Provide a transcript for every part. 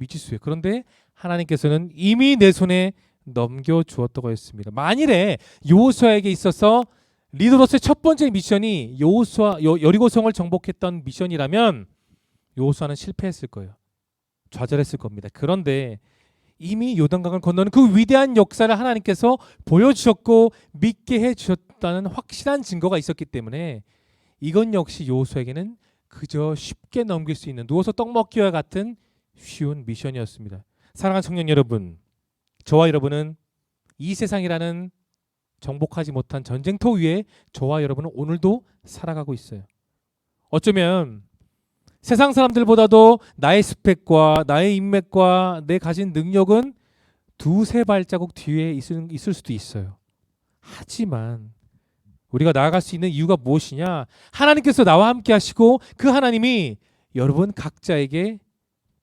미치수예요. 그런데 하나님께서는 이미 내 손에 넘겨주었다고 했습니다. 만일에 여호수아에게 있어서 리더로서의 첫 번째 미션이 여리고성을 정복했던 미션이라면 여호수아는 실패했을 거예요. 좌절했을 겁니다. 그런데 이미 요단강을 건너는 그 위대한 역사를 하나님께서 보여주셨고 믿게 해주셨다는 확실한 증거가 있었기 때문에 이건 역시 여호수아에게는 그저 쉽게 넘길 수 있는 누워서 떡 먹기와 같은 쉬운 미션이었습니다. 사랑하는 청년 여러분, 저와 여러분은 이 세상이라는 정복하지 못한 전쟁터 위에 저와 여러분은 오늘도 살아가고 있어요. 어쩌면 세상 사람들보다도 나의 스펙과 나의 인맥과 내 가진 능력은 두세 발자국 뒤에 있을 수도 있어요. 하지만 우리가 나아갈 수 있는 이유가 무엇이냐? 하나님께서 나와 함께 하시고 그 하나님이 여러분 각자에게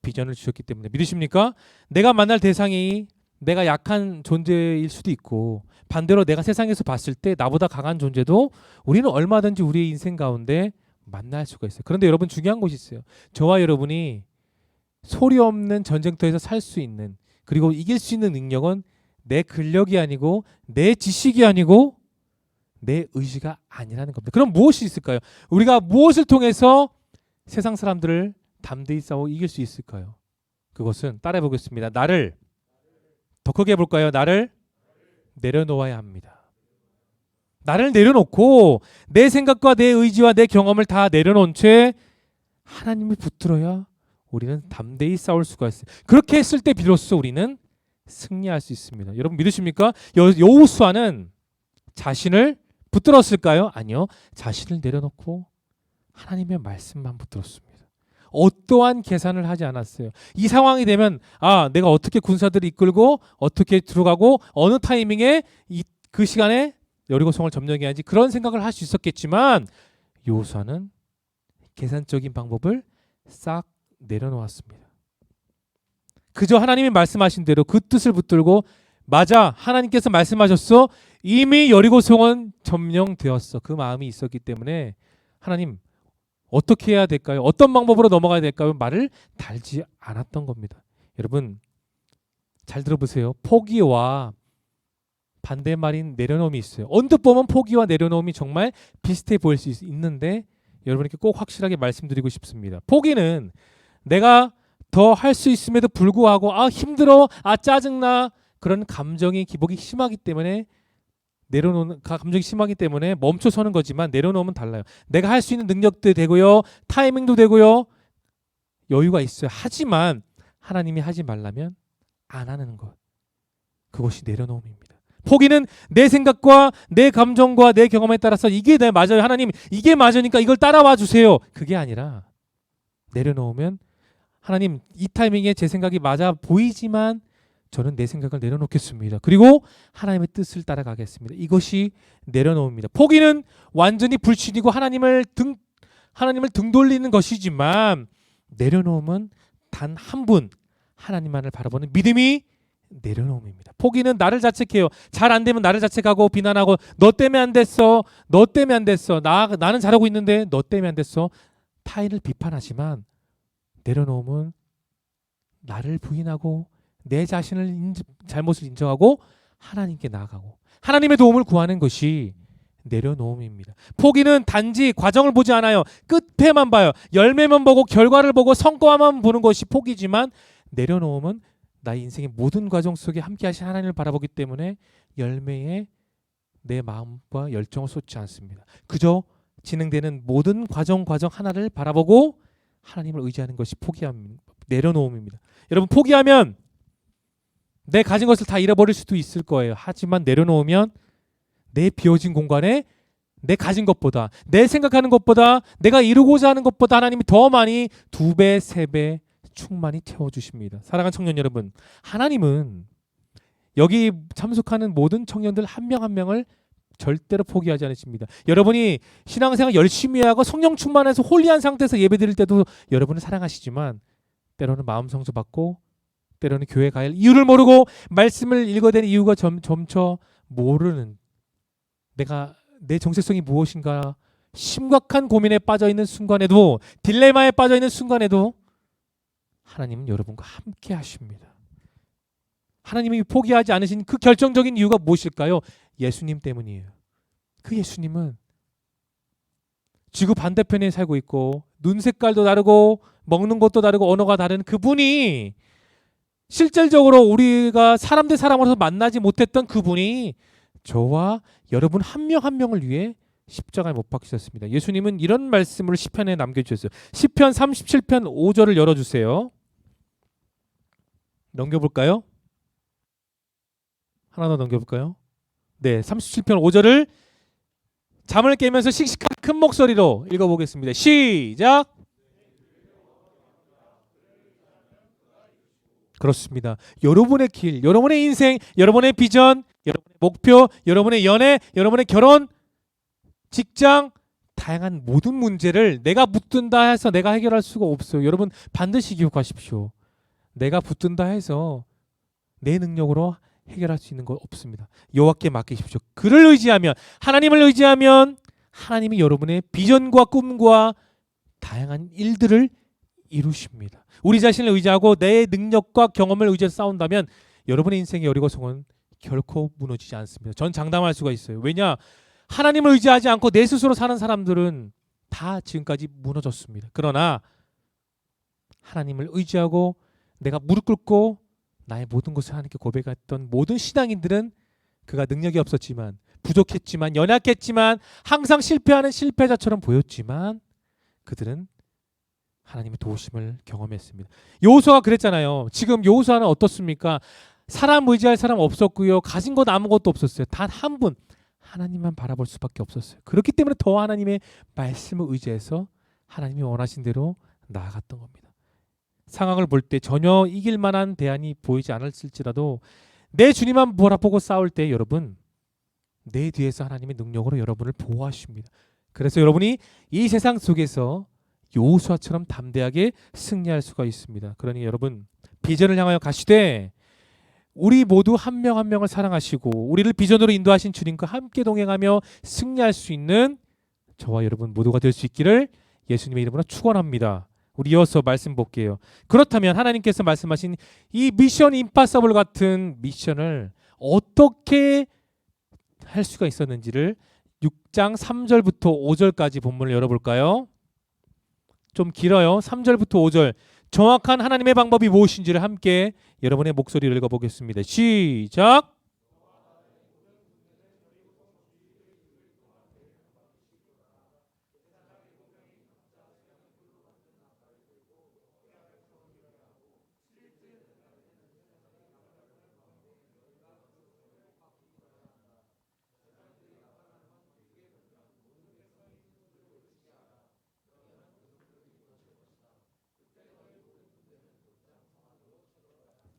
비전을 주셨기 때문에 믿으십니까? 내가 만날 대상이 내가 약한 존재일 수도 있고 반대로 내가 세상에서 봤을 때 나보다 강한 존재도 우리는 얼마든지 우리의 인생 가운데 만날 수가 있어요. 그런데 여러분 중요한 것이 있어요. 저와 여러분이 소리 없는 전쟁터에서 살 수 있는 그리고 이길 수 있는 능력은 내 근력이 아니고 내 지식이 아니고 내 의지가 아니라는 겁니다. 그럼 무엇이 있을까요? 우리가 무엇을 통해서 세상 사람들을 담대히 싸워 이길 수 있을까요? 그것은 따라해 보겠습니다. 나를 더 크게 해볼까요? 나를 내려놓아야 합니다. 나를 내려놓고 내 생각과 내 의지와 내 경험을 다 내려놓은 채 하나님을 붙들어야 우리는 담대히 싸울 수가 있어요. 그렇게 했을 때 비로소 우리는 승리할 수 있습니다. 여러분 믿으십니까? 여호수아는 자신을 붙들었을까요? 아니요. 자신을 내려놓고 하나님의 말씀만 붙들었습니다. 어떠한 계산을 하지 않았어요. 이 상황이 되면 내가 어떻게 군사들을 이끌고 어떻게 들어가고 어느 타이밍에 그 시간에 여리고성을 점령해야지 그런 생각을 할 수 있었겠지만 여호수아는 계산적인 방법을 싹 내려놓았습니다. 그저 하나님이 말씀하신 대로 그 뜻을 붙들고 맞아 하나님께서 말씀하셨어 이미 여리고성은 점령되었어 그 마음이 있었기 때문에 하나님 어떻게 해야 될까요? 어떤 방법으로 넘어가야 될까요? 말을 달지 않았던 겁니다. 여러분 잘 들어보세요. 포기와 반대말인 내려놓음이 있어요. 언뜻 보면 포기와 내려놓음이 정말 비슷해 보일 수 있는데 여러분에게 꼭 확실하게 말씀드리고 싶습니다. 포기는 내가 더 할 수 있음에도 불구하고 힘들어, 짜증나 그런 감정이 기복이 심하기 때문에 감정이 심하기 때문에 멈춰서는 거지만 내려놓으면 달라요. 내가 할 수 있는 능력도 되고요. 타이밍도 되고요. 여유가 있어요. 하지만 하나님이 하지 말라면 안 하는 것. 그것이 내려놓음입니다. 포기는 내 생각과 내 감정과 내 경험에 따라서 이게 맞아요. 하나님 이게 맞으니까 이걸 따라와 주세요. 그게 아니라 내려놓으면 하나님 이 타이밍에 제 생각이 맞아 보이지만 저는 내 생각을 내려놓겠습니다. 그리고 하나님의 뜻을 따라가겠습니다. 이것이 내려놓음입니다. 포기는 완전히 불신이고 하나님을 등 돌리는 것이지만 내려놓음은 단 한 분 하나님만을 바라보는 믿음이 내려놓음입니다. 포기는 나를 자책해요. 잘 안 되면 나를 자책하고 비난하고 너 때문에 안 됐어. 너 때문에 안 됐어. 나는 잘하고 있는데 너 때문에 안 됐어. 타인을 비판하지만 내려놓음은 나를 부인하고 내 자신을 잘못을 인정하고 하나님께 나아가고 하나님의 도움을 구하는 것이 내려놓음입니다. 포기는 단지 과정을 보지 않아요. 끝에만 봐요. 열매만 보고 결과를 보고 성과만 보는 것이 포기지만 내려놓음은 나의 인생의 모든 과정 속에 함께 하신 하나님을 바라보기 때문에 열매에 내 마음과 열정을 쏟지 않습니다. 그저 진행되는 모든 과정 하나를 바라보고 하나님을 의지하는 것이 내려놓음입니다. 여러분 포기하면 내 가진 것을 다 잃어버릴 수도 있을 거예요. 하지만 내려놓으면 내 비워진 공간에 내 가진 것보다 내 생각하는 것보다 내가 이루고자 하는 것보다 하나님이 더 많이 2배, 3배 충만히 채워주십니다. 사랑하는 청년 여러분, 하나님은 여기 참석하는 모든 청년들 한 명 한 명을 절대로 포기하지 않으십니다. 여러분이 신앙생활 열심히 하고 성령 충만해서 홀리한 상태에서 예배드릴 때도 여러분을 사랑하시지만 때로는 마음 상처받고 때로는 교회 갈 이유를 모르고 말씀을 읽어야 되는 이유가 점쳐 모르는 내 정체성이 무엇인가 심각한 고민에 빠져있는 순간에도 딜레마에 빠져있는 순간에도 하나님은 여러분과 함께 하십니다. 하나님이 포기하지 않으신 그 결정적인 이유가 무엇일까요? 예수님 때문이에요. 그 예수님은 지구 반대편에 살고 있고 눈 색깔도 다르고 먹는 것도 다르고 언어가 다른 그분이, 실질적으로 우리가 사람 대 사람으로서 만나지 못했던 그분이 저와 여러분 한 명 한 명을 위해 십자가에 못 박히셨습니다. 예수님은 이런 말씀을 시편에 남겨주셨어요. 시편 37편 5절을 열어주세요. 넘겨볼까요? 하나 더 넘겨볼까요? 네, 37편 5절을 잠을 깨면서 씩씩한 큰 목소리로 읽어보겠습니다. 시작! 그렇습니다. 여러분의 길, 여러분의 인생, 여러분의 비전, 여러분의 목표, 여러분의 연애, 여러분의 결혼, 직장, 다양한 모든 문제를 내가 붙든다 해서 내가 해결할 수가 없어요. 여러분 반드시 기억하십시오. 내가 붙든다 해서 내 능력으로 해결할 수 있는 거 없습니다. 여호와께 맡기십시오. 그를 의지하면, 하나님을 의지하면 하나님이 여러분의 비전과 꿈과 다양한 일들을 이루십니다. 우리 자신을 의지하고 내 능력과 경험을 의지해서 싸운다면 여러분의 인생의 여리고성은 결코 무너지지 않습니다. 전 장담할 수가 있어요. 왜냐? 하나님을 의지하지 않고 내 스스로 사는 사람들은 다 지금까지 무너졌습니다. 그러나 하나님을 의지하고 내가 무릎 꿇고 나의 모든 것을 하나님께 고백했던 모든 신앙인들은, 그가 능력이 없었지만, 부족했지만, 연약했지만, 항상 실패하는 실패자처럼 보였지만 그들은 하나님의 도우심을 경험했습니다. 여호수아가 그랬잖아요. 지금 여호수아는 어떻습니까? 사람 의지할 사람 없었고요. 가진 것 아무것도 없었어요. 단 한 분, 하나님만 바라볼 수밖에 없었어요. 그렇기 때문에 더 하나님의 말씀을 의지해서 하나님이 원하신 대로 나아갔던 겁니다. 상황을 볼 때 전혀 이길 만한 대안이 보이지 않았을지라도 내 주님만 바라보고 싸울 때 여러분, 내 뒤에서 하나님의 능력으로 여러분을 보호하십니다. 그래서 여러분이 이 세상 속에서 여호수아처럼 담대하게 승리할 수가 있습니다. 그러니 여러분, 비전을 향하여 가시되 우리 모두 한 명 한 명을 사랑하시고 우리를 비전으로 인도하신 주님과 함께 동행하며 승리할 수 있는 저와 여러분 모두가 될 수 있기를 예수님의 이름으로 축원합니다. 우리 이어서 말씀 볼게요. 그렇다면 하나님께서 말씀하신 이 미션 임파서블 같은 미션을 어떻게 할 수가 있었는지를 6장 3절부터 5절까지 본문을 열어볼까요? 좀 길어요. 3절부터 5절. 정확한 하나님의 방법이 무엇인지를 함께 여러분의 목소리를 읽어보겠습니다. 시작!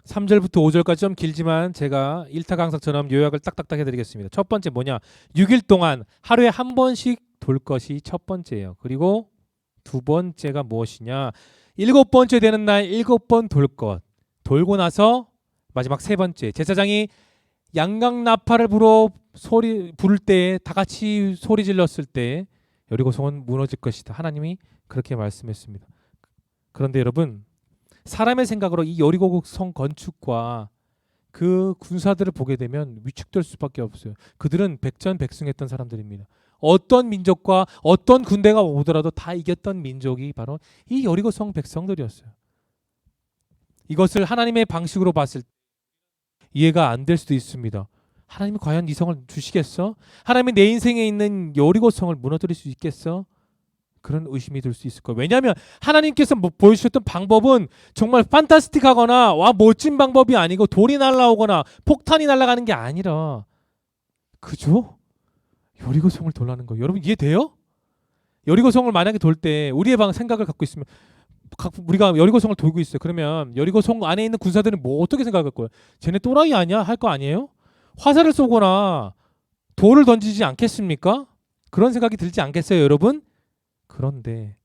3절부터 5절까지 좀 길지만 제가 1타 강사처럼 요약을 딱딱딱 해드리겠습니다. 첫 번째 뭐냐? 6일 동안 하루에 한 번씩 돌 것이 첫 번째예요. 그리고 두 번째가 무엇이냐? 7번째 되는 날 7번 돌 것. 돌고 나서 마지막 세 번째, 제사장이 양강나팔을 부를 때, 다 같이 소리 질렀을 때 여리고성은 무너질 것이다. 하나님이 그렇게 말씀했습니다. 그런데 여러분, 사람의 생각으로 이 여리고성 건축과 그 군사들을 보게 되면 위축될 수밖에 없어요. 그들은 백전백승했던 사람들입니다. 어떤 민족과 어떤 군대가 오더라도 다 이겼던 민족이 바로 이 여리고성 백성들이었어요. 이것을 하나님의 방식으로 봤을 때 이해가 안 될 수도 있습니다. 하나님이 과연 이 성을 주시겠어? 하나님이 내 인생에 있는 여리고성을 무너뜨릴 수 있겠어? 그런 의심이 들 수 있을 거예요. 왜냐하면 하나님께서 보여주셨던 방법은 정말 판타스틱하거나 멋진 방법이 아니고 돌이 날아오거나 폭탄이 날아가는 게 아니라 그죠? 여리고성을 돌라는 거예요. 여러분 이해돼요? 여리고성을 만약에 돌 때 우리의 생각을 갖고 있으면, 우리가 여리고성을 돌고 있어요. 그러면 여리고성 안에 있는 군사들은 뭐 어떻게 생각할 거예요? 쟤네 또라이 아니야? 할 거 아니에요? 화살을 쏘거나 돌을 던지지 않겠습니까? 그런 생각이 들지 않겠어요, 여러분? 그런데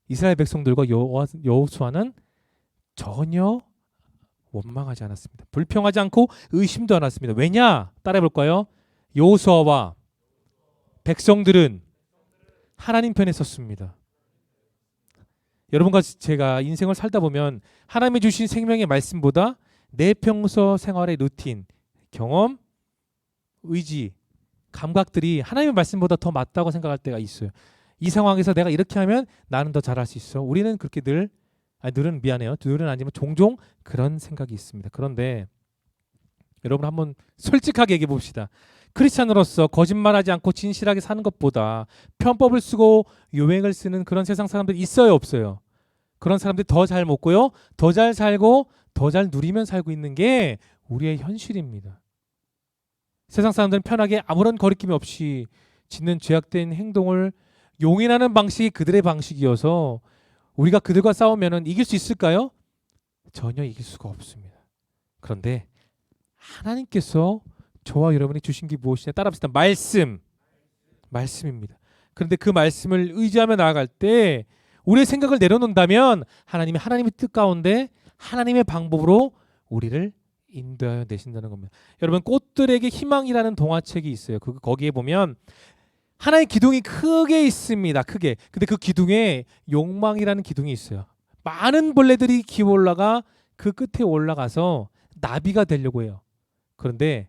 이스라엘 백성들과 여호수아는 전혀 원망하지 않았습니다. 불평하지 않고 의심도 않았습니다. 왜냐? 따라해 볼까요? 여호수아와 백성들은 하나님 편에 섰습니다. 여러분과 제가 인생을 살다 보면 하나님이 주신 생명의 말씀보다 내 평소 생활의 루틴, 경험, 의지, 감각들이 하나님의 말씀보다 더 맞다고 생각할 때가 있어요. 이 상황에서 내가 이렇게 하면 나는 더 잘할 수 있어. 우리는 그렇게 늘은 미안해요. 늘은 아니지만 종종 그런 생각이 있습니다. 그런데 여러분 한번 솔직하게 얘기해 봅시다. 크리스찬으로서 거짓말하지 않고 진실하게 사는 것보다 편법을 쓰고 요행을 쓰는 그런 세상 사람들 있어요, 없어요? 그런 사람들이 더 잘 먹고요, 더 잘 살고 더 잘 누리면 살고 있는 게 우리의 현실입니다. 세상 사람들은 편하게 아무런 거리낌이 없이 짓는 죄악된 행동을 용인하는 방식이 그들의 방식이어서 우리가 그들과 싸우면 이길 수 있을까요? 전혀 이길 수가 없습니다. 그런데 하나님께서 저와 여러분이 주신 게 무엇이냐? 따라합시다. 말씀입니다. 그런데 그 말씀을 의지하며 나아갈 때 우리의 생각을 내려놓는다면 하나님의 뜻 가운데 하나님의 방법으로 우리를 인도하여 내신다는 겁니다. 여러분, 꽃들에게 희망이라는 동화책이 있어요. 거기에 보면 하나의 기둥이 크게 있습니다. 크게. 근데 그 기둥에 욕망이라는 기둥이 있어요. 많은 벌레들이 기어 올라가 그 끝에 올라가서 나비가 되려고 해요. 그런데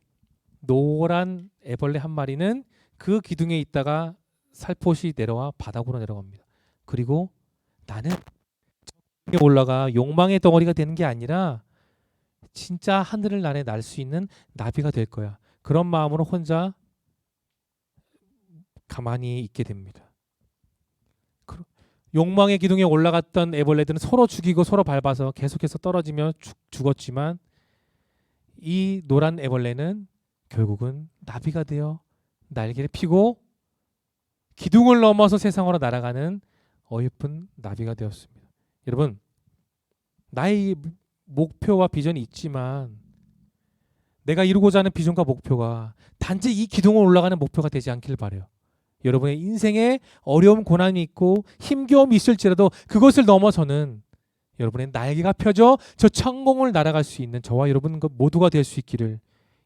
노란 애벌레 한 마리는 그 기둥에 있다가 살포시 내려와 바닥으로 내려갑니다. 그리고 나는 기둥에 올라가 욕망의 덩어리가 되는 게 아니라 진짜 하늘을 날 수 있는 나비가 될 거야. 그런 마음으로 혼자 가만히 있게 됩니다. 욕망의 기둥에 올라갔던 애벌레들은 서로 죽이고 서로 밟아서 계속해서 떨어지며 죽었지만 이 노란 애벌레는 결국은 나비가 되어 날개를 펴고 기둥을 넘어서 세상으로 날아가는 어여쁜 나비가 되었습니다. 여러분, 나의 목표와 비전이 있지만 내가 이루고자 하는 비전과 목표가 단지 이 기둥을 올라가는 목표가 되지 않기를 바라요. 여러분의 인생에 어려움, 고난이 있고 힘겨움이 있을지라도 그것을 넘어서는 여러분의 날개가 펴져 저 천공을 날아갈 수 있는 저와 여러분 모두가 될 수 있기를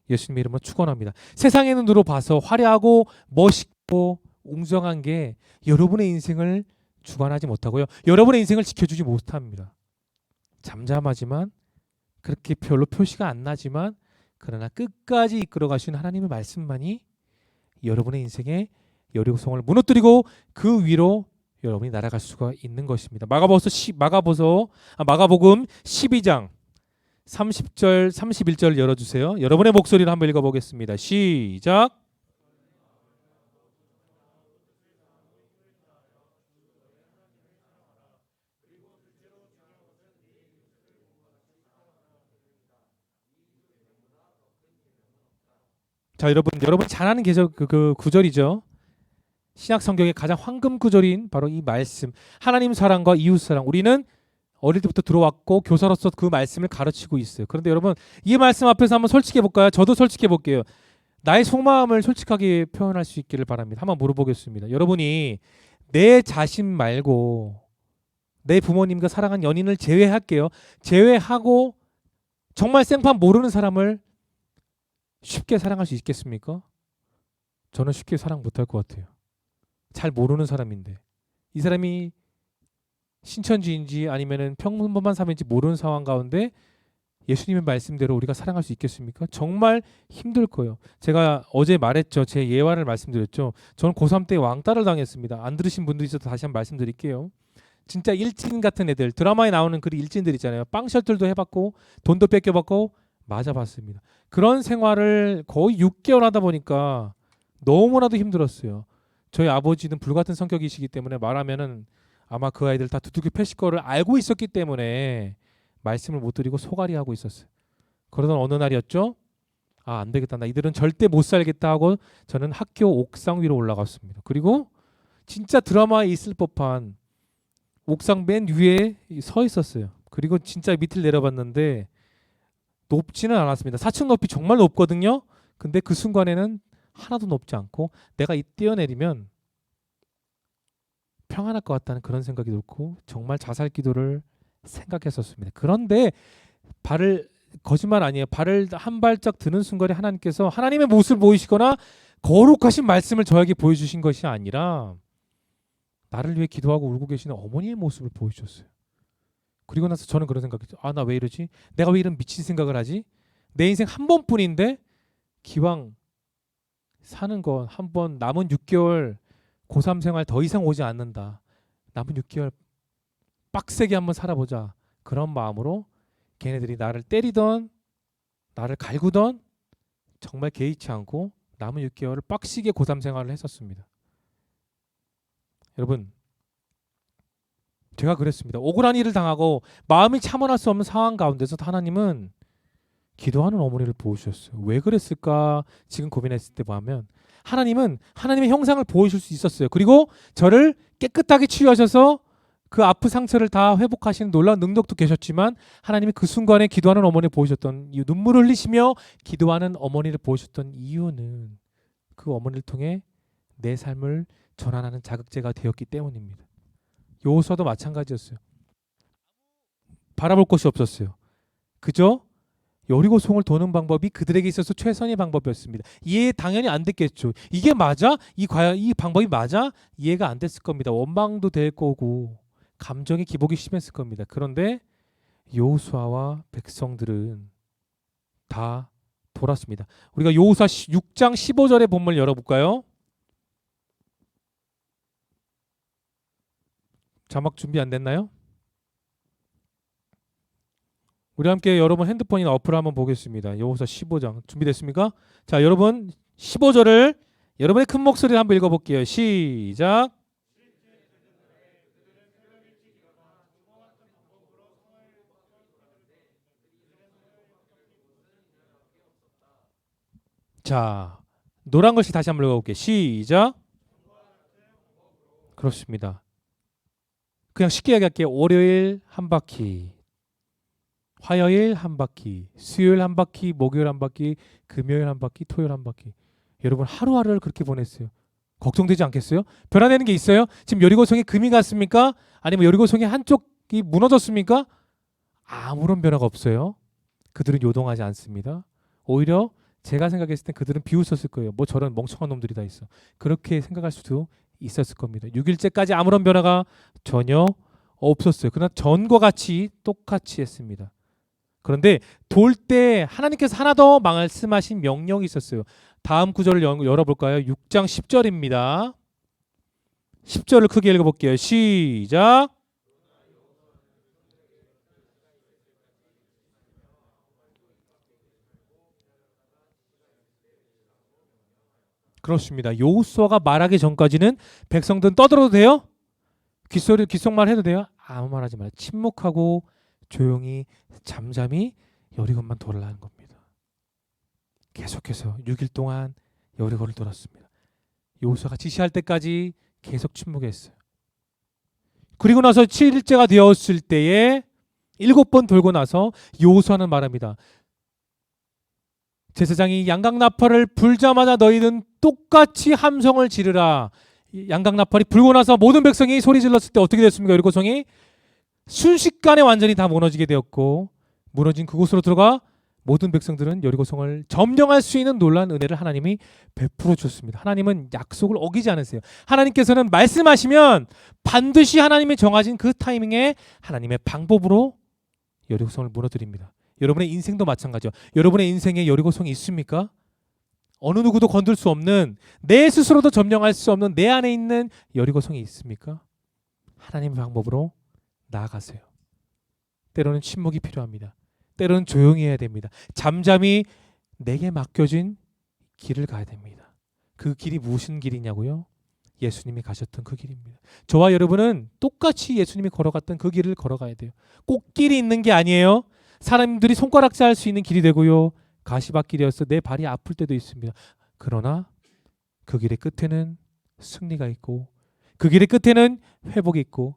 예수님의 이름으로 축원합니다. 세상의 눈으로 봐서 화려하고 멋있고 웅장한 게 여러분의 인생을 주관하지 못하고요. 여러분의 인생을 지켜주지 못합니다. 잠잠하지만 그렇게 별로 표시가 안 나지만 그러나 끝까지 이끌어 가시는 하나님의 말씀만이 여러분의 인생에 여리고성을 무너뜨리고 그 위로 여러분이 날아갈 수가 있는 것입니다. 마가복음 12장 30절 31절 열어주세요. 여러분의 목소리를 한번 읽어보겠습니다. 시작. 자, 여러분 잘 아는 그 구절이죠. 신약 성경의 가장 황금 구절인 바로 이 말씀, 하나님 사랑과 이웃 사랑. 우리는 어릴 때부터 들어왔고 교사로서 그 말씀을 가르치고 있어요. 그런데 여러분, 이 말씀 앞에서 한번 솔직해 볼까요? 저도 솔직해 볼게요. 나의 속마음을 솔직하게 표현할 수 있기를 바랍니다. 한번 물어보겠습니다. 여러분이 내 자신 말고 내 부모님과 사랑한 연인을 제외할게요. 제외하고 정말 생판 모르는 사람을 쉽게 사랑할 수 있겠습니까? 저는 쉽게 사랑 못할 것 같아요. 잘 모르는 사람인데 이 사람이 신천지인지 아니면은 평범한 사람인지 모르는 상황 가운데 예수님의 말씀대로 우리가 사랑할 수 있겠습니까? 정말 힘들 거예요. 제가 어제 말했죠. 제 예화를 말씀드렸죠. 저는 고3 때 왕따를 당했습니다. 안 들으신 분들이 있어도 다시 한번 말씀드릴게요. 진짜 일진 같은 애들, 드라마에 나오는 그 일진들 있잖아요. 빵셔틀도 해봤고 돈도 뺏겨봤고 맞아봤습니다. 그런 생활을 거의 6개월 하다 보니까 너무나도 힘들었어요. 저희 아버지는 불같은 성격이시기 때문에 말하면은 아마 그 아이들 다 두들겨 패실 거를 알고 있었기 때문에 말씀을 못 드리고 소갈이 하고 있었어요. 그러던 어느 날이었죠. 아, 안 되겠다. 나 이들은 절대 못 살겠다 하고 저는 학교 옥상 위로 올라갔습니다. 그리고 진짜 드라마에 있을 법한 옥상 맨 위에 서 있었어요. 그리고 진짜 밑을 내려봤는데 높지는 않았습니다. 4층 높이 정말 높거든요. 근데 그 순간에는 하나도 높지 않고 내가 이 뛰어내리면 평안할 것 같다는 그런 생각이 들고 정말 자살 기도를 생각했었습니다. 그런데 거짓말 아니에요. 발을 한 발짝 드는 순간에 하나님께서 하나님의 모습을 보이시거나 거룩하신 말씀을 저에게 보여주신 것이 아니라 나를 위해 기도하고 울고 계시는 어머니의 모습을 보여주셨어요. 그리고 나서 저는 그런 생각했죠. 아, 나 왜 이러지? 내가 왜 이런 미친 생각을 하지? 내 인생 한 번뿐인데 기왕 사는 건 한 번 남은 6개월 고3 생활 더 이상 오지 않는다. 남은 6개월 빡세게 한번 살아보자. 그런 마음으로 걔네들이 나를 때리던 나를 갈구던 정말 개의치 않고 남은 6개월을 빡시게 고3 생활을 했었습니다. 여러분, 제가 그랬습니다. 억울한 일을 당하고 마음이 참아낼 수 없는 상황 가운데서 하나님은 기도하는 어머니를 보여주셨어요. 왜 그랬을까? 지금 고민했을 때 보면 하나님은 하나님의 형상을 보여줄 수 있었어요. 그리고 저를 깨끗하게 치유하셔서 그 아픈 상처를 다 회복하시는 놀라운 능력도 계셨지만 하나님이 그 순간에 기도하는 어머니를 보여주셨던 이유, 눈물을 흘리시며 기도하는 어머니를 보여주셨던 이유는 그 어머니를 통해 내 삶을 전환하는 자극제가 되었기 때문입니다. 여호수아도 마찬가지였어요. 바라볼 곳이 없었어요. 그저 여리고 성을 도는 방법이 그들에게 있어서 최선의 방법이었습니다. 이해 당연히 안 됐겠죠. 이게 맞아? 과연 이 방법이 맞아? 이해가 안 됐을 겁니다. 원망도 될 거고 감정의 기복이 심했을 겁니다. 그런데 여호수아와 백성들은 다 돌았습니다. 우리가 여호수아 6장 15절의 본문을 열어볼까요? 자막 준비 안 됐나요? 우리 함께 여러분 핸드폰이나 어플을 한번 보겠습니다. 여호수아 15장 준비됐습니까? 자, 여러분 15절을 여러분의 큰 목소리로 한번 읽어볼게요. 시작. 자, 노란 글씨 다시 한번 읽어볼게요. 시작. 그렇습니다. 그냥 쉽게 얘기할게요. 월요일 한 바퀴, 화요일 한 바퀴, 수요일 한 바퀴, 목요일 한 바퀴, 금요일 한 바퀴, 토요일 한 바퀴. 여러분 하루하루를 그렇게 보냈어요. 걱정되지 않겠어요? 변화되는 게 있어요? 지금 여리고성이 금이 갔습니까? 아니면 여리고성이 한쪽이 무너졌습니까? 아무런 변화가 없어요. 그들은 요동하지 않습니다. 오히려 제가 생각했을 땐 그들은 비웃었을 거예요. 뭐 저런 멍청한 놈들이 다 있어. 그렇게 생각할 수도 있었을 겁니다. 6일째까지 아무런 변화가 전혀 없었어요. 그러나 전과 같이 똑같이 했습니다. 그런데 돌 때 하나님께서 하나 더 말씀하신 명령이 있었어요. 다음 구절을 열어볼까요? 6장 10절입니다. 10절을 크게 읽어볼게요. 시작. 그렇습니다. 여호수아가 말하기 전까지는 백성들은 떠들어도 돼요? 귓속말 해도 돼요? 아무 말하지 말아요. 침묵하고 조용히 잠잠히 여리고만 돌아가는 겁니다. 계속해서 6일 동안 여리고를 돌았습니다. 여호수아가 지시할 때까지 계속 침묵했어요. 그리고 나서 7일째가 되었을 때에 7번 돌고 나서 여호수아는 말합니다. 제사장이 양각나팔을 불자마자 너희는 똑같이 함성을 지르라. 양각나팔이 불고 나서 모든 백성이 소리 질렀을 때 어떻게 됐습니까? 여리고성이 순식간에 완전히 다 무너지게 되었고, 무너진 그곳으로 들어가 모든 백성들은 여리고성을 점령할 수 있는 놀라운 은혜를 하나님이 베풀어 주셨습니다. 하나님은 약속을 어기지 않으세요. 하나님께서는 말씀하시면 반드시 하나님이 정하신 그 타이밍에 하나님의 방법으로 여리고성을 무너뜨립니다. 여러분의 인생도 마찬가지죠. 여러분의 인생에 여리고성이 있습니까? 어느 누구도 건들 수 없는, 내 스스로도 점령할 수 없는 내 안에 있는 여리고성이 있습니까? 하나님의 방법으로 나아가세요. 때로는 침묵이 필요합니다. 때로는 조용히 해야 됩니다. 잠잠히 내게 맡겨진 길을 가야 됩니다. 그 길이 무슨 길이냐고요? 예수님이 가셨던 그 길입니다. 저와 여러분은 똑같이 예수님이 걸어갔던 그 길을 걸어가야 돼요. 꼭 길이 있는 게 아니에요. 사람들이 손가락질 할 수 있는 길이 되고요. 가시밭길이어서 내 발이 아플 때도 있습니다. 그러나 그 길의 끝에는 승리가 있고, 그 길의 끝에는 회복이 있고,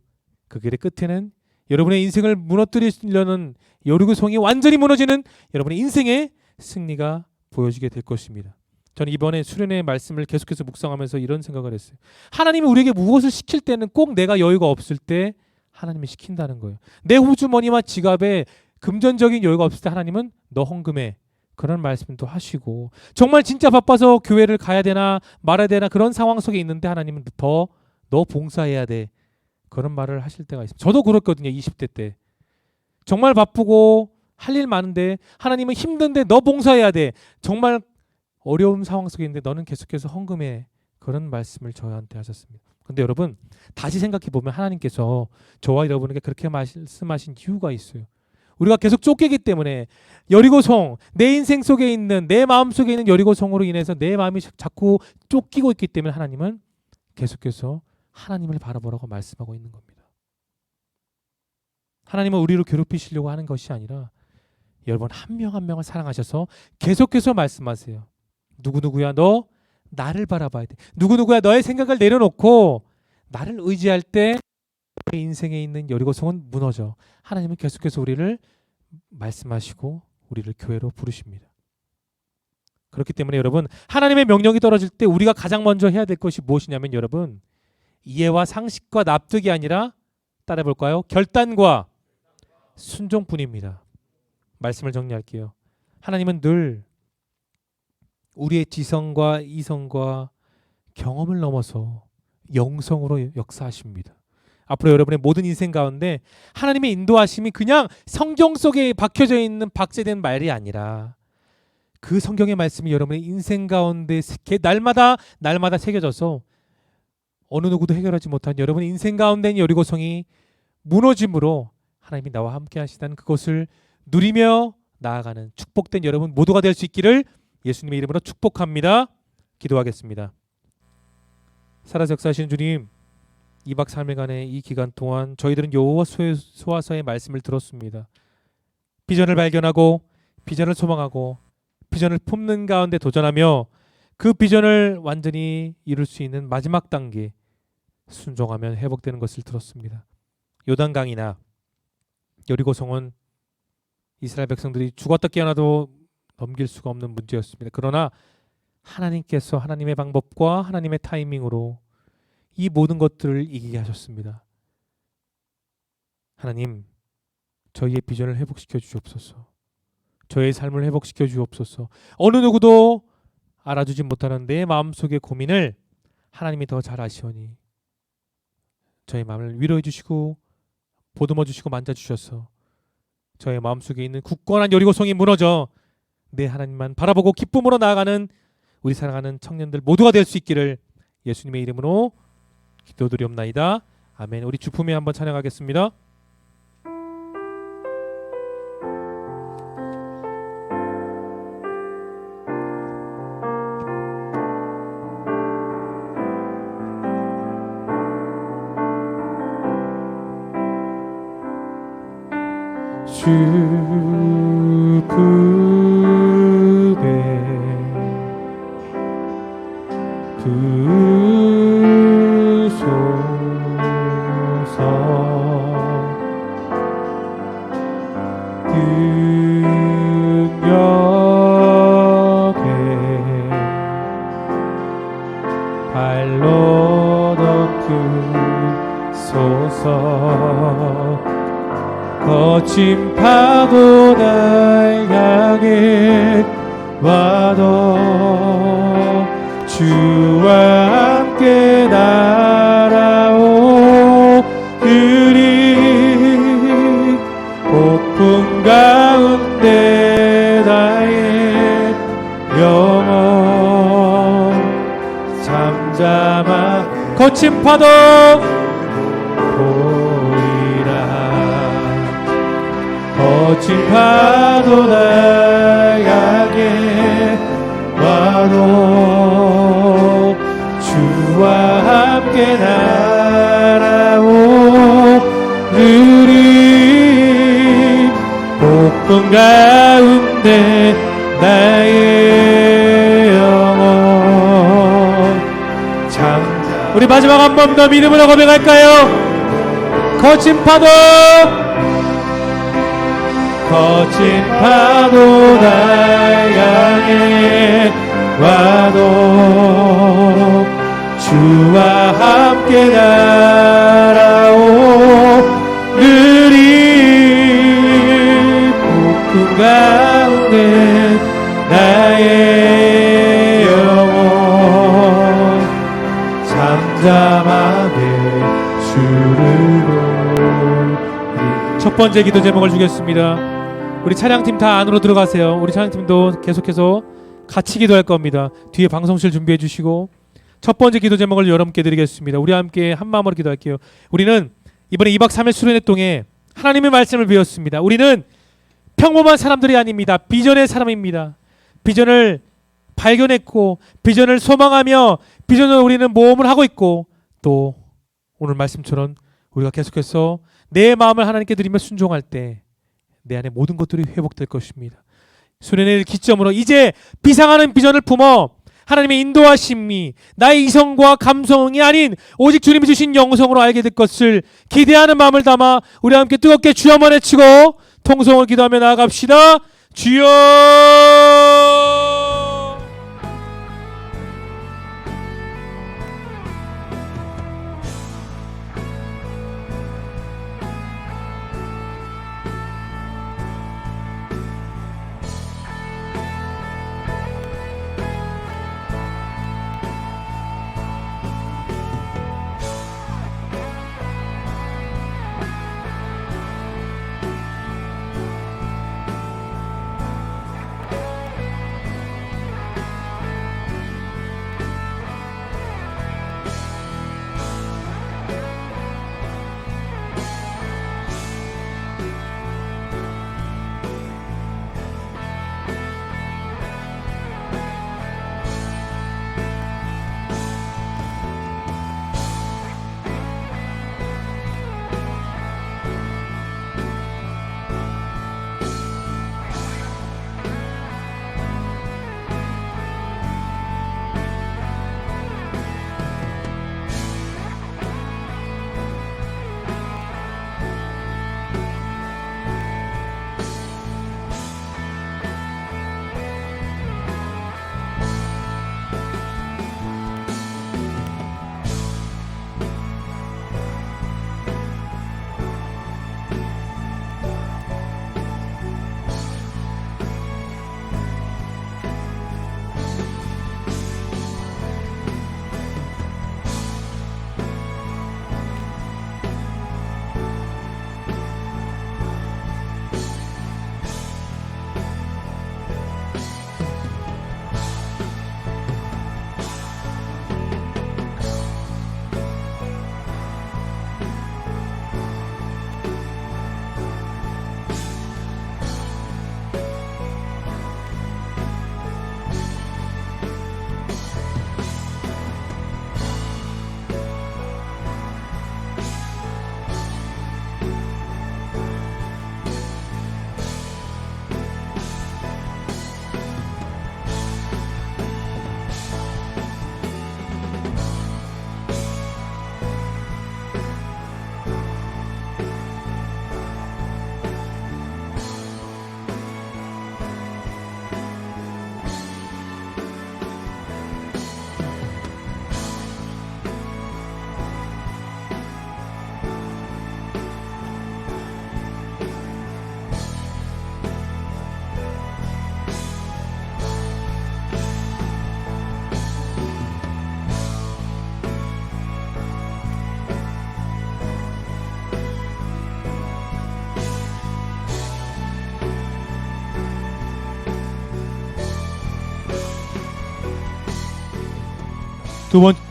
그 길의 끝에는 여러분의 인생을 무너뜨리려는 여리고성이 완전히 무너지는 여러분의 인생의 승리가 보여지게 될 것입니다. 저는 이번에 수련회 말씀을 계속해서 묵상하면서 이런 생각을 했어요. 하나님이 우리에게 무엇을 시킬 때는 꼭 내가 여유가 없을 때 하나님이 시킨다는 거예요. 내 호주머니와 지갑에 금전적인 여유가 없을 때 하나님은 너 헌금해, 그런 말씀도 하시고, 정말 진짜 바빠서 교회를 가야 되나 말아야 되나 그런 상황 속에 있는데 하나님은 더 너 봉사해야 돼. 그런 말을 하실 때가 있습니다. 저도 그랬거든요. 20대 때. 정말 바쁘고 할 일 많은데 하나님은 힘든데 너 봉사해야 돼. 정말 어려운 상황 속에 있는데 너는 계속해서 헌금해. 그런 말씀을 저한테 하셨습니다. 근데 여러분 다시 생각해 보면 하나님께서 저와 여러분에게 그렇게 말씀하신 이유가 있어요. 우리가 계속 쫓기기 때문에 여리고성, 내 인생 속에 있는 내 마음 속에 있는 여리고성으로 인해서 내 마음이 자꾸 쫓기고 있기 때문에 하나님은 계속해서 하나님을 바라보라고 말씀하고 있는 겁니다. 하나님은 우리를 괴롭히시려고 하는 것이 아니라 여러분 한 명 한 명을 사랑하셔서 계속해서 말씀하세요. 누구누구야 너 나를 바라봐야 돼. 누구누구야 너의 생각을 내려놓고 나를 의지할 때 내 인생에 있는 여리고성은 무너져. 하나님은 계속해서 우리를 말씀하시고 우리를 교회로 부르십니다. 그렇기 때문에 여러분 하나님의 명령이 떨어질 때 우리가 가장 먼저 해야 될 것이 무엇이냐면 여러분 이해와 상식과 납득이 아니라 따라해 볼까요? 결단과 순종뿐입니다. 말씀을 정리할게요. 하나님은 늘 우리의 지성과 이성과 경험을 넘어서 영성으로 역사하십니다. 앞으로 여러분의 모든 인생 가운데 하나님의 인도하심이 그냥 성경 속에 박혀져 있는 박제된 말이 아니라 그 성경의 말씀이 여러분의 인생 가운데 날마다 새겨져서 어느 누구도 해결하지 못한 여러분의 인생 가운데 있는 여리고성이 무너짐으로 하나님이 나와 함께 하시다는 그것을 누리며 나아가는 축복된 여러분 모두가 될 수 있기를 예수님의 이름으로 축복합니다. 기도하겠습니다. 살아서 역사하시는 주님, 2박 3일간의 이 기간 동안 저희들은 여호수아서의 말씀을 들었습니다. 비전을 발견하고 비전을 소망하고 비전을 품는 가운데 도전하며 그 비전을 완전히 이룰 수 있는 마지막 단계 순종하면 회복되는 것을 들었습니다. 요단강이나 여리고성은 이스라엘 백성들이 죽었다 깨어나도 넘길 수가 없는 문제였습니다. 그러나 하나님께서 하나님의 방법과 하나님의 타이밍으로 이 모든 것들을 이기게 하셨습니다. 하나님, 저희의 비전을 회복시켜 주옵소서. 저의 삶을 회복시켜 주옵소서. 어느 누구도 알아주지 못하는 내 마음속의 고민을 하나님이 더 잘 아시오니 저의 마음을 위로해 주시고 보듬어 주시고 만져 주셔서 저의 마음속에 있는 굳건한 여리고성이 무너져 내 하나님만 바라보고 기쁨으로 나아가는 우리 사랑하는 청년들 모두가 될 수 있기를 예수님의 이름으로 기도드리옵나이다. 아멘. 우리 주품에 한번 찬양하겠습니다. 발로 덮으소서. 거친 파도 날 향해 와도 주와 함께 날아오으리. 폭풍 가운데 나의 영혼 잠잠한 거친 파도 거친 파도 날 향해 와도 주와 함께 날아오르리. 폭풍 가운데 나의 영혼 잠잠. 우리 마지막 한 번 더 믿음으로 고백할까요? 거친 파도 거친 파도 날 향해 와도 주와 함께 날아오르리. 폭풍 가운데 나의 영혼 잠잠하네. 첫 번째 기도 제목을 주겠습니다. 우리 찬양팀 다 안으로 들어가세요. 우리 찬양팀도 계속해서 같이 기도할 겁니다. 뒤에 방송실 준비해 주시고 첫 번째 기도 제목을 여러분께 드리겠습니다. 우리 함께 한 마음으로 기도할게요. 우리는 이번에 2박 3일 수련회 동에 하나님의 말씀을 배웠습니다. 우리는 평범한 사람들이 아닙니다. 비전의 사람입니다. 비전을 발견했고 비전을 소망하며 비전을 우리는 모험을 하고 있고 또 오늘 말씀처럼 우리가 계속해서 내 마음을 하나님께 드리며 순종할 때 내 안에 모든 것들이 회복될 것입니다. 수련회를 기점으로 이제 비상하는 비전을 품어 하나님의 인도하심이 나의 이성과 감성이 아닌 오직 주님이 주신 영성으로 알게 될 것을 기대하는 마음을 담아 우리 함께 뜨겁게 주여만 외치고 통성을 기도하며 나아갑시다. 주여.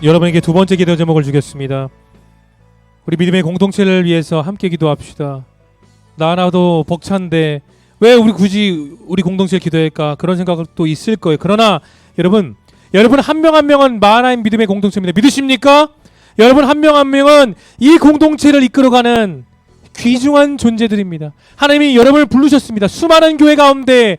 여러분에게 두 번째 기도 제목을 주겠습니다. 우리 믿음의 공동체를 위해서 함께 기도합시다. 나 하나도 벅찬데 왜 우리 굳이 우리 공동체를 기도할까? 그런 생각도 있을 거예요. 그러나 여러분 한 명 한 명은 하나님 믿음의 공동체입니다. 믿으십니까? 여러분 한 명 한 명은 이 공동체를 이끌어가는 귀중한 존재들입니다. 하나님이 여러분을 부르셨습니다. 수많은 교회 가운데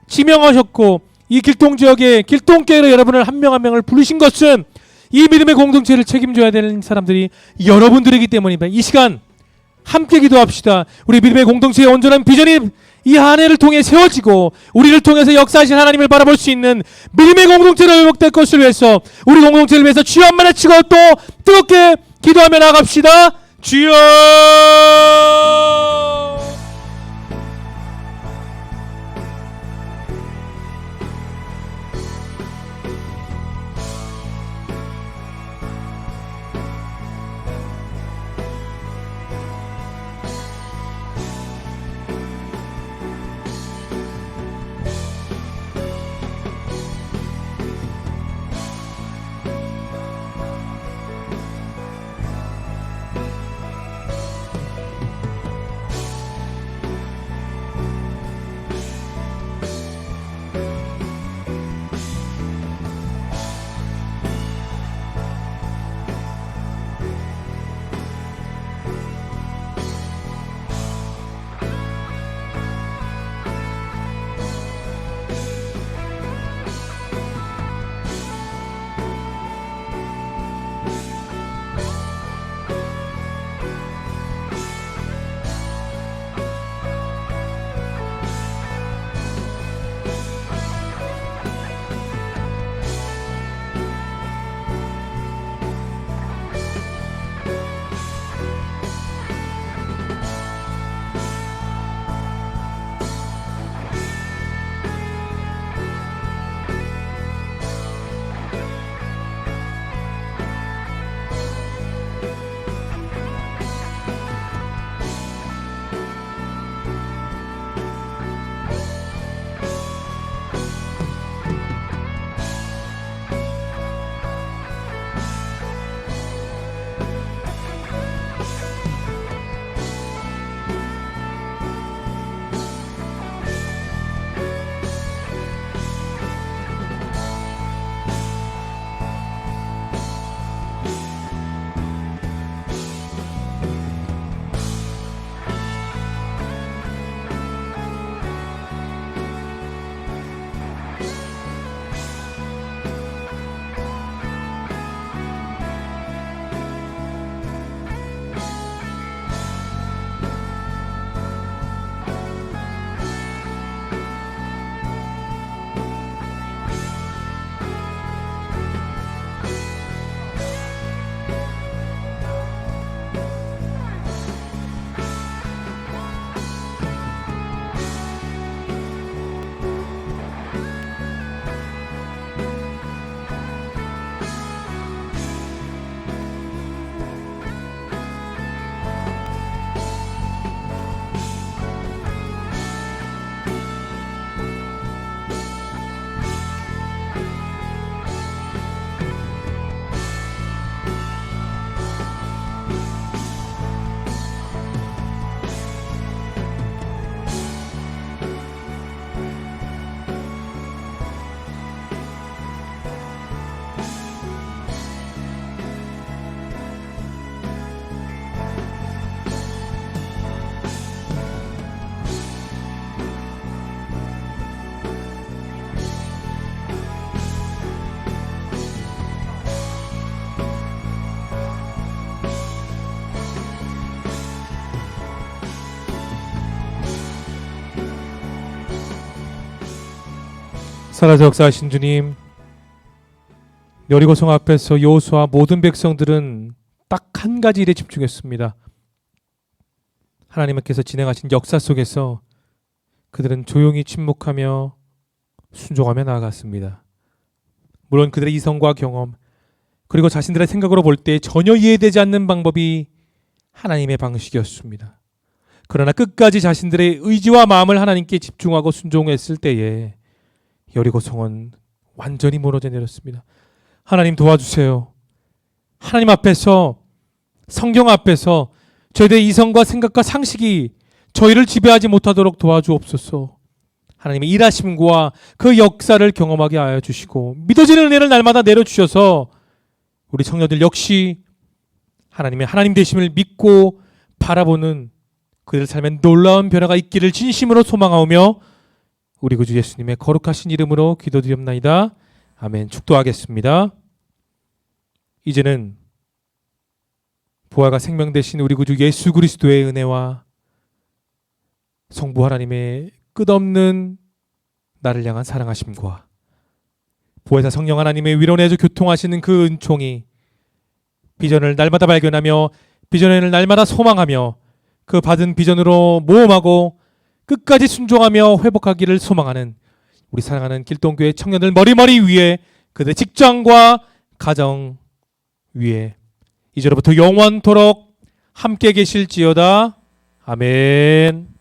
지명하셨고 이 길동 지역의 길동교회로 여러분을 한 명 한 명을 부르신 것은 이 믿음의 공동체를 책임져야 되는 사람들이 여러분들이기 때문입니다. 이 시간 함께 기도합시다. 우리 믿음의 공동체의 온전한 비전이 이 한 해를 통해 세워지고 우리를 통해서 역사하신 하나님을 바라볼 수 있는 믿음의 공동체로 회복될 것을 위해서 우리 공동체를 위해서 주여 한번 외치고 또 뜨겁게 기도하며 나갑시다. 주여. 살아서 역사하신 주님, 여리고성 앞에서 여호수아 모든 백성들은 딱 한 가지 일에 집중했습니다. 하나님께서 진행하신 역사 속에서 그들은 조용히 침묵하며 순종하며 나아갔습니다. 물론 그들의 이성과 경험 그리고 자신들의 생각으로 볼 때 전혀 이해되지 않는 방법이 하나님의 방식이었습니다. 그러나 끝까지 자신들의 의지와 마음을 하나님께 집중하고 순종했을 때에 여리고성은 완전히 무너져 내렸습니다. 하나님 도와주세요. 하나님 앞에서, 성경 앞에서 저희들의 이성과 생각과 상식이 저희를 지배하지 못하도록 도와주옵소서. 하나님의 일하심과 그 역사를 경험하게 하여 주시고 믿어지는 은혜를 날마다 내려주셔서 우리 청년들 역시 하나님의 하나님 되심을 믿고 바라보는 그들 삶에 놀라운 변화가 있기를 진심으로 소망하오며 우리 구주 예수님의 거룩하신 이름으로 기도드립나이다. 아멘. 축도하겠습니다. 이제는 부활과 생명 되신 우리 구주 예수 그리스도의 은혜와 성부 하나님의 끝없는 나를 향한 사랑하심과 보혜사 성령 하나님의 위로내주 교통하시는 그 은총이 비전을 날마다 발견하며 비전을 날마다 소망하며 그 받은 비전으로 모험하고 끝까지 순종하며 회복하기를 소망하는 우리 사랑하는 길동교회 청년들 머리머리 위에 그들의 직장과 가정 위에 이제로부터 영원토록 함께 계실지어다. 아멘.